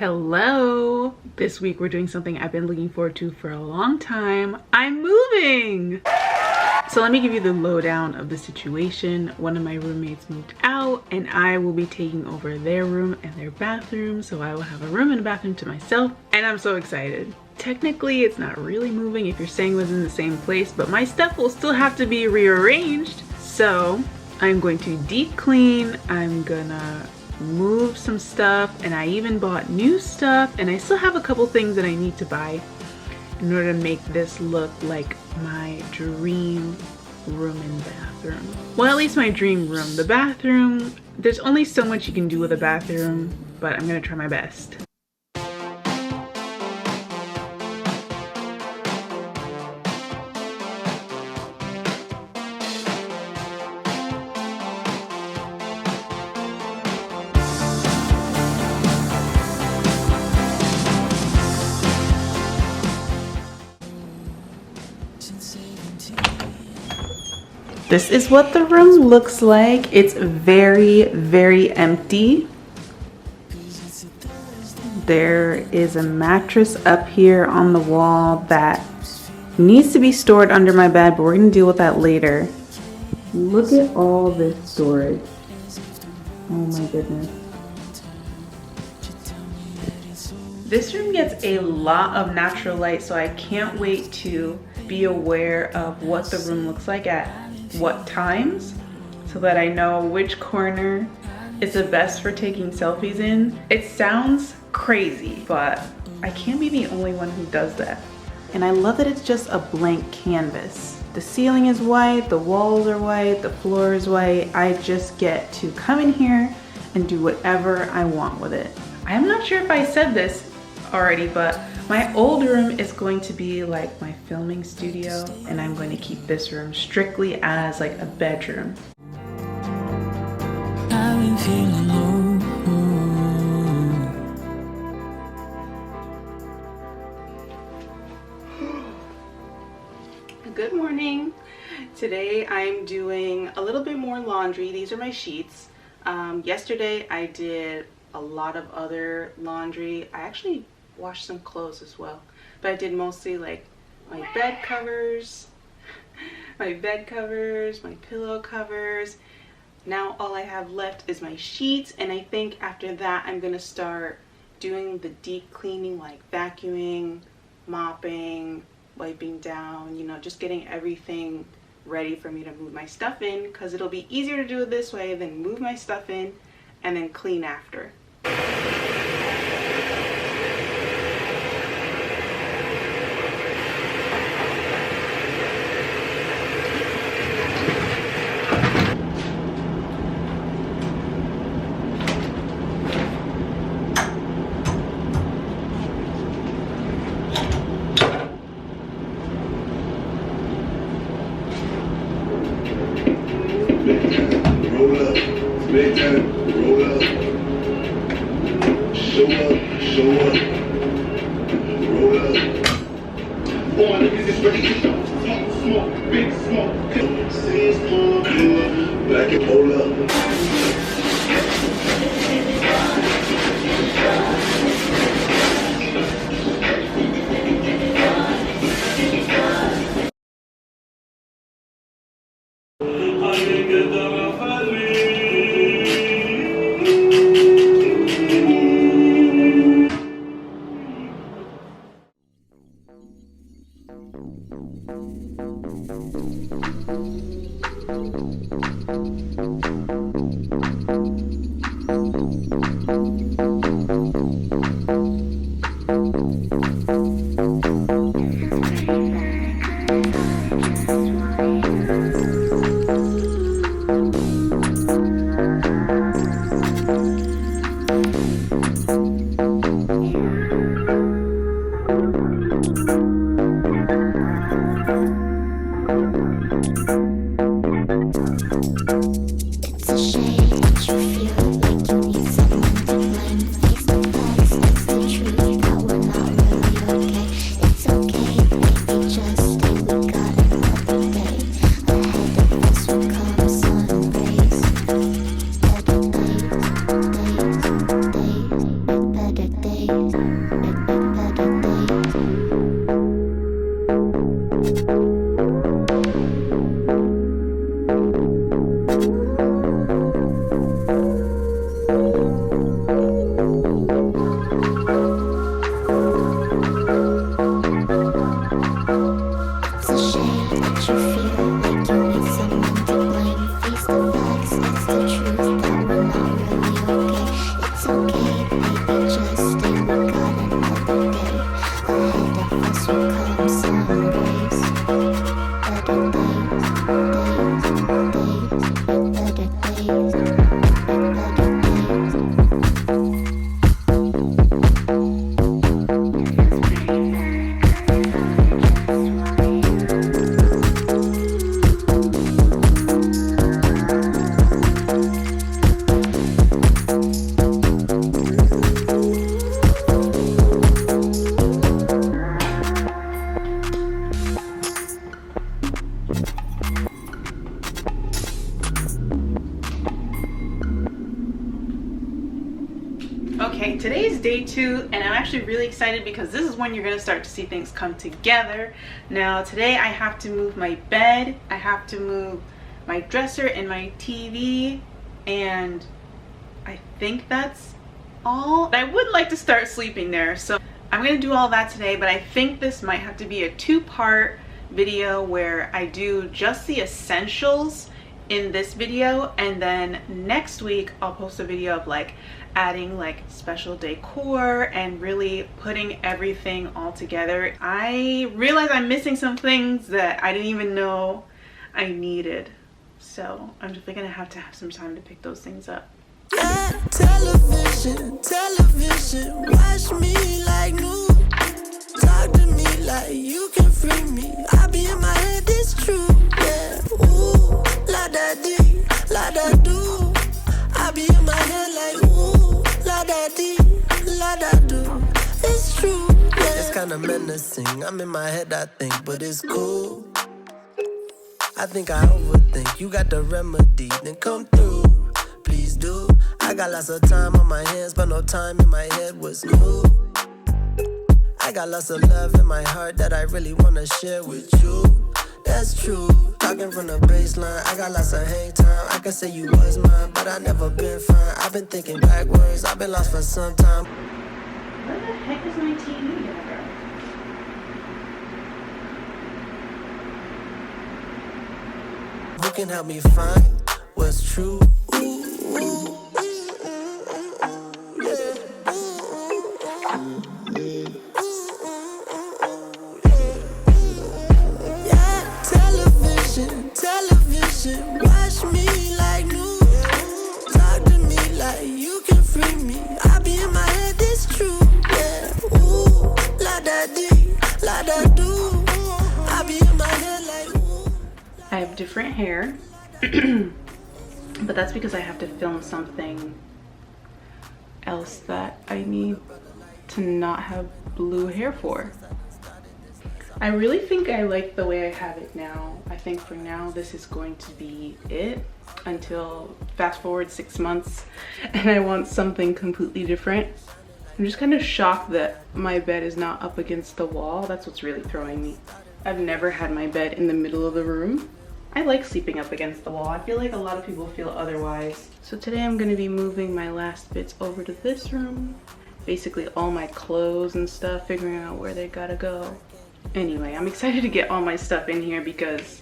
Hello! This week we're doing something I've been looking forward to for a long time. I'm moving! So let me give you the lowdown of the situation. One of my roommates moved out and I will be taking over their room and their bathroom. So I will have a room and a bathroom to myself and I'm so excited. Technically, it's not really moving if you're staying within the same place, but my stuff will still have to be rearranged. So I'm going to deep clean, I'm gonna move some stuff, and I even bought new stuff, and I still have a couple things that I need to buy in order to make this look like my dream room and bathroom. Well, at least my dream room. The bathroom, there's only so much you can do with a bathroom, but I'm gonna try my best. This is what the room looks like. It's very, very empty. There is a mattress up here on the wall that needs to be stored under my bed, but we're gonna deal with that later. Look at all this storage. Oh my goodness. This room gets a lot of natural light, so I can't wait to be aware of what the room looks like at what times so that I know which corner is the best for taking selfies in. It sounds crazy, but I can't be the only one who does that. And I love that it's just a blank canvas. The ceiling is white, the walls are white, the floor is white. I just get to come in here and do whatever I want with it. I'm not sure if I said this already, but my old room is going to be like my filming studio, and I'm going to keep this room strictly as like a bedroom. I've been feeling low. Good morning. Today I'm doing a little bit more laundry. These are my sheets. Yesterday I did a lot of other laundry. I actually washed some clothes as well, but I did mostly like my bed covers, my pillow covers. Now all I have left is my sheets, and I think after that I'm gonna start doing the deep cleaning, like vacuuming, mopping, wiping down, you know, just getting everything ready for me to move my stuff in, because it'll be easier to do it this way than move my stuff in and then clean after. Roll up, big time, roll up. Show up, roll up. Boy, niggas is ready to show. Smoke, big smoke. See it's pull up, back and roll up. Okay, today's day 2 and I'm actually really excited because this is when you're going to start to see things come together. Now today I have to move my bed, I have to move my dresser and my TV, and I think that's all. I would like to start sleeping there, so I'm going to do all that today, but I think this might have to be a 2-part video where I do just the essentials in this video, and then next week I'll post a video of like adding like special decor and really putting everything all together. I realize I'm missing some things that I didn't even know I needed, so I'm just gonna have to have some time to pick those things up. Television, watch me like new. Talk to me like you can free me. I be in my head, it's true. Yeah, ooh, la da dee, la da do. I be in my head like ooh, la da dee, la da do. It's true. Yeah. It's kinda menacing. I'm in my head, I think, but it's cool. I think I overthink. You got the remedy, then come through. Please do. I got lots of time on my hands, but no time in my head was new. I got lots of love in my heart that I really wanna share with you. That's true. Talking from the baseline, I got lots of hang time. I can say you was mine, but I never been fine. I've been thinking backwards, I've been lost for some time. Where the heck is my TV gonna go? Who can help me find what's true? Television, watch me like new. Talk to me like you can free me. I be in my head, it's true. Yeah, ooh, la da dee, la da do. I be in my head like ooh. I have different hair, but that's because I have to film something else that I need to not have blue hair for. I really think I like the way I have it now. I think for now this is going to be it until fast forward 6 months and I want something completely different. I'm just kind of shocked that my bed is not up against the wall. That's what's really throwing me. I've never had my bed in the middle of the room. I like sleeping up against the wall. I feel like a lot of people feel otherwise. So today I'm going to be moving my last bits over to this room. Basically all my clothes and stuff, figuring out where they gotta go. Anyway, I'm excited to get all my stuff in here because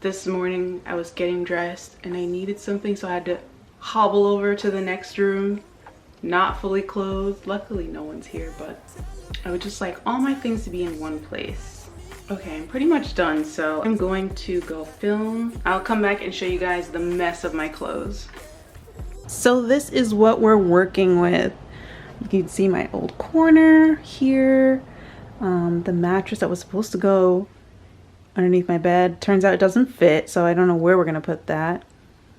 this morning I was getting dressed and I needed something, so I had to hobble over to the next room, not fully clothed. Luckily no one's here, but I would just like all my things to be in one place. Okay, I'm pretty much done, so I'm going to go film. I'll come back and show you guys the mess of my clothes. So this is what we're working with. You can see my old corner here. The mattress that was supposed to go underneath my bed. Turns out it doesn't fit, so I don't know where we're gonna put that.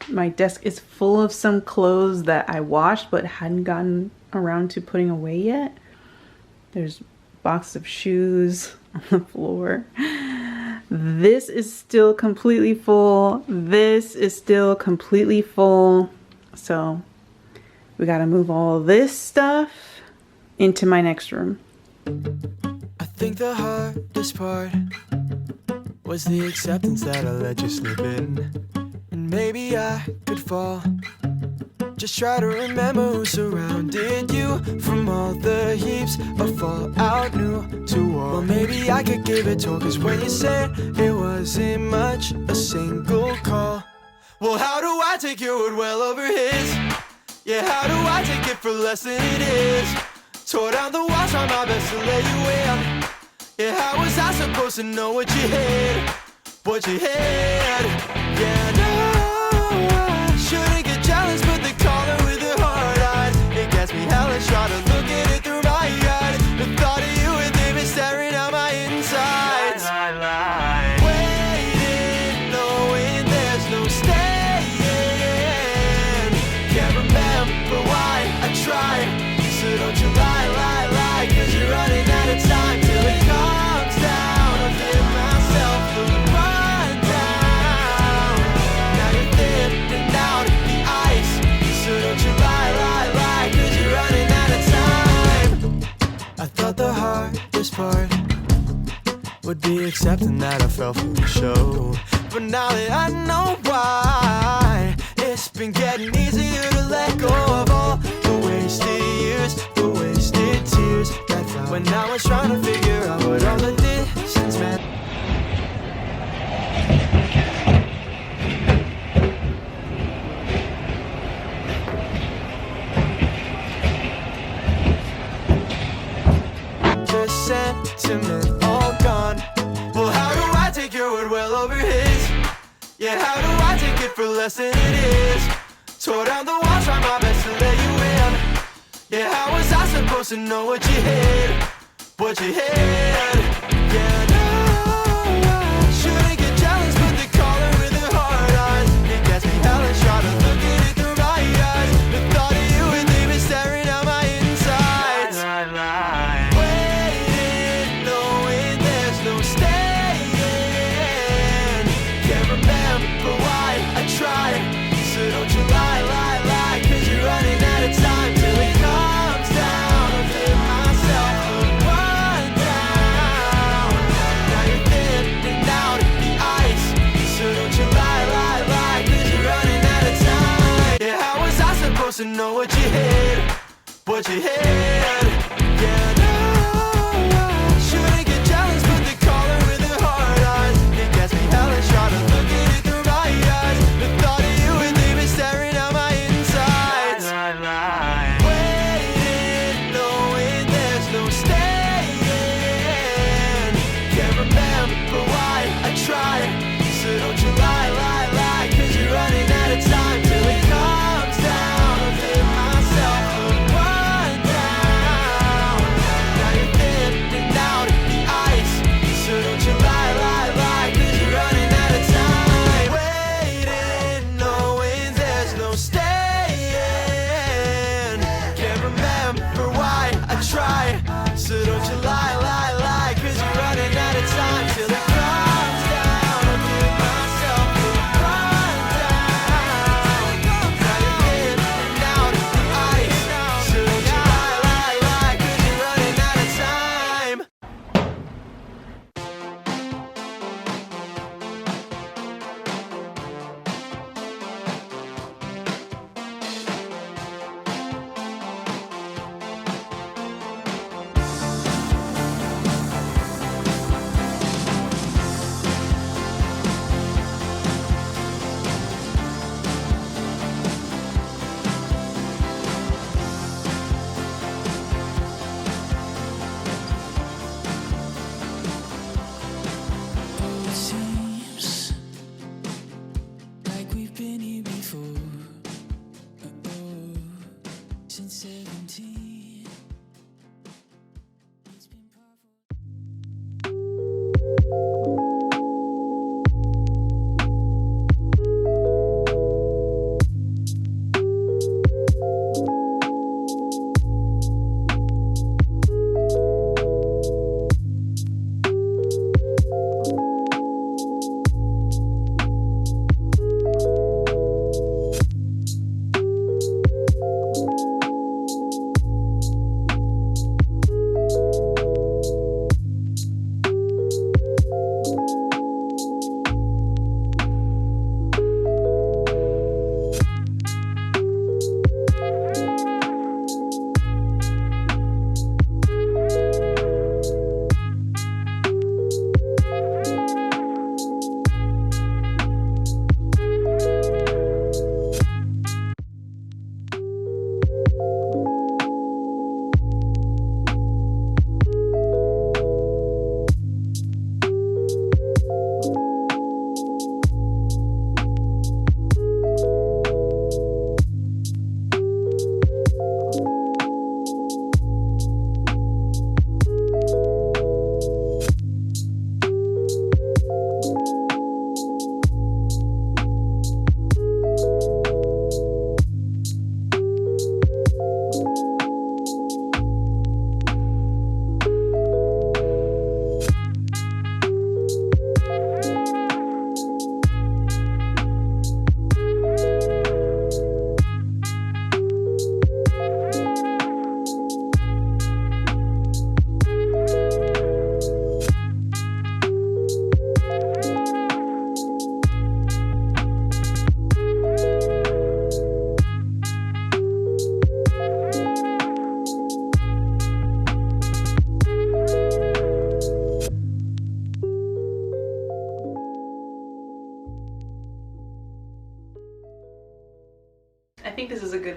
My desk is full of some clothes that I washed but hadn't gotten around to putting away yet. There's boxes of shoes on the floor. This is still completely full. This is still completely full. So we gotta move all this stuff. into my next room. I think the hardest part was the acceptance that I let you slip in. And maybe I could fall. Just try to remember who surrounded you from all the heaps of fallout new to war. Well, maybe I could give it to her, cause when you said it wasn't much, a single call. Well, how do I take your word well over his? Yeah, how do I take it for less than it is? Tore down the walls, tried my best to let you in. Yeah, how was I supposed to know what you had? What you had? Yeah, no, I shouldn't get jealous, but the caller with the hard eyes, it gets me hellish, try to look at it through my eyes. The thought of you with him is staring out my insides. Waiting, knowing there's no staying. Can't remember why I tried. So don't you lie, lie, lie, cause you're running out of time till it comes down. I'll give myself the rundown. Now you're thinning out the ice. So don't you lie, lie, lie, cause you're running out of time. I thought the hardest part would be accepting that I fell for the show. But now that I know why, it's been getting easier to let go of all the wasted years, the wasted tears that fell when I was trying to figure out what all the distance meant. The sentiment all gone. Well, how do I take your word well over his? Yeah, how do I take it for less than it is? Tore down the walls, tried my best to let you in. Yeah, how was I supposed to know what you had? What you had? Yeah, no, I shouldn't get jealous, but the caller with the hard eyes, it gets me hellish, try to look at it through my eyes. The thought of you with him is staring out my insides. Waiting, knowing there's no staying. Can't remember why I tried. So don't you lie, lie, lie, cause you're running out of time till it comes down. I'll give myself a rundown. Now you're thinning out the ice. So don't you lie, lie, lie, cause you're running out of time. Yeah, how was I supposed to know what you had? What you had? Yeah, no, I shouldn't get jealous, but the caller with the hard eyes, it gets me hellish, try to look at it through my eyes. The thought of you with him is staring out my insides. Waiting, knowing there's no staying. Can't remember why I tried. So don't you lie, lie, lie, cause you're running out of time till it comes down. I'll give myself a rundown.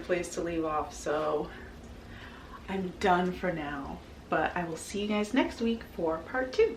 place to leave off, so I'm done for now. But I will see you guys next week for part 2.